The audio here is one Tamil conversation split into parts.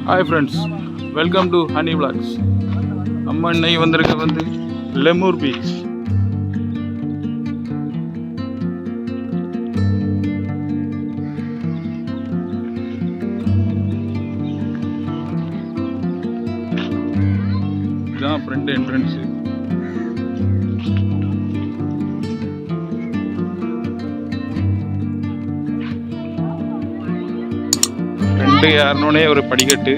Hi friends, welcome to Honey Vlogs. நம்ம இன்னைக்கு வந்திருக்க லெமூர் பீச். இதுதான் ஃப்ரண்ட் என்ட்ரன்ஸ். ரெண்டு ஏறனோடனே ஒரு படிக்கட்டு,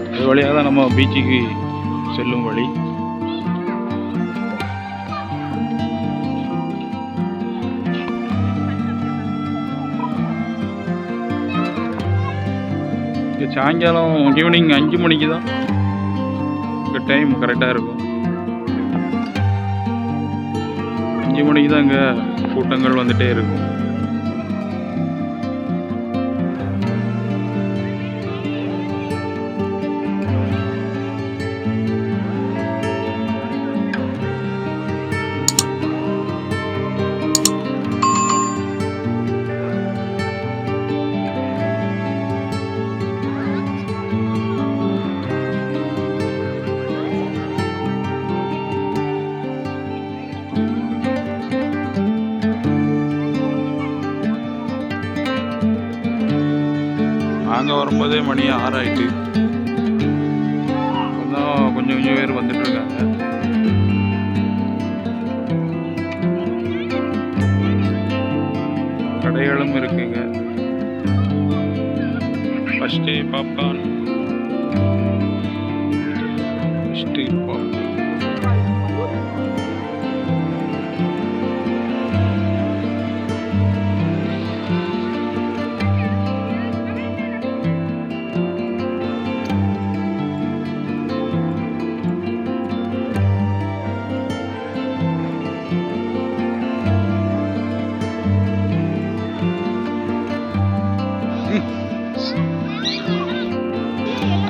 அது வழியாக தான் நம்ம பீச்சுக்கு செல்லும் வழி. இங்கே சாயங்காலம் ஈவினிங் 5 மணிக்கு தான் இங்கே டைம் கரெக்டாக இருக்கும். 5 மணிக்கு தான் இங்கே கூட்டங்கள் வந்துகிட்டே இருக்கும். நாங்கள் வரும்போதே மணி 6 ஆயிட்டு. கொஞ்சம் பேர் வந்துட்டு இருக்காங்க. கடைகளும் இருக்குங்க. ஃபர்ஸ்ட் பாப்கார்ன்,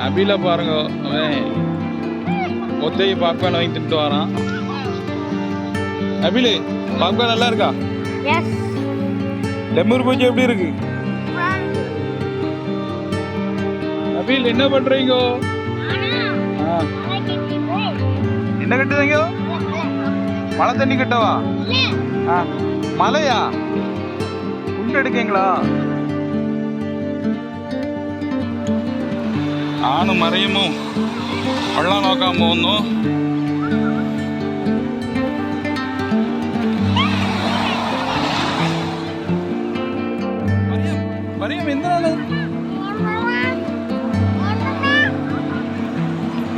அபில பாருங்க, அவன் ஒத்தைய பாப்கார்ன் வாங்கி திட்டு வரான். அபில பாப்கார்ன் நல்லா இருக்கா? லெமூர் பீச் எப்படி இருக்கு? அபில் என்ன பண்றீங்க? என்ன கட்டுதீங்க? மழை தண்ணி கட்டவா? மலையா? குண்டு எடுக்கீங்களா? நானும் மறையமும் வெள்ளம் நோக்காம போகணும். மரியம் எந்த நாள்?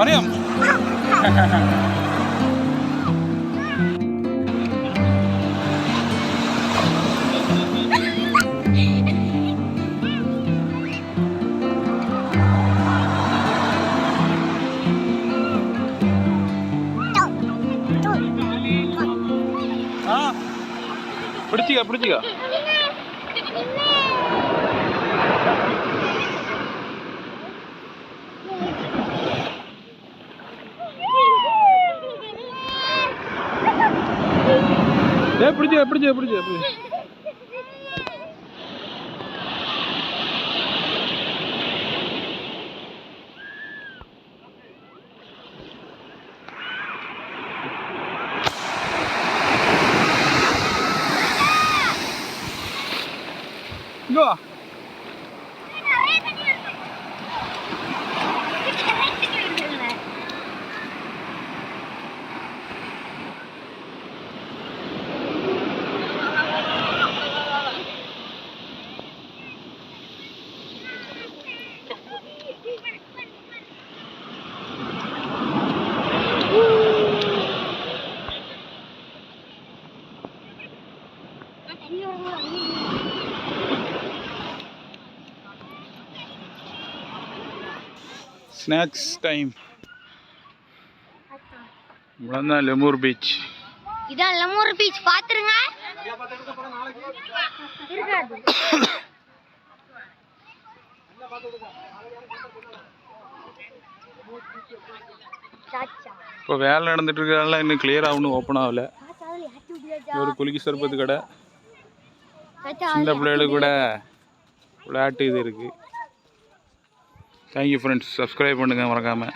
மரியம் பிடிச்சிக்கா பிடிச்சிக்கா. பிடிச்சிக்கா பிடிச்சிக்கா பிடிச்சிக்கா. இங்கோ ஸ்நாக்ஸ் டைம். இவ்வளோதான் லெமூர் பீச். இதான் லெமூர் பீச், பாத்துருங்க. இப்போ வேலை நடந்துட்டு இருக்கிறதால இன்னும் கிளியரா ஒன்றும் ஓப்பன் ஆகல. ஒரு குலுக்கி சர்பத்து கடை, சின்ன பிள்ளைகளுக்கு கூட விளையாட்டு இது இருக்கு. தேங்க்யூ ஃப்ரெண்ட்ஸ், சப்ஸ்கிரைப் பண்ணுங்கள் மறக்காமல்.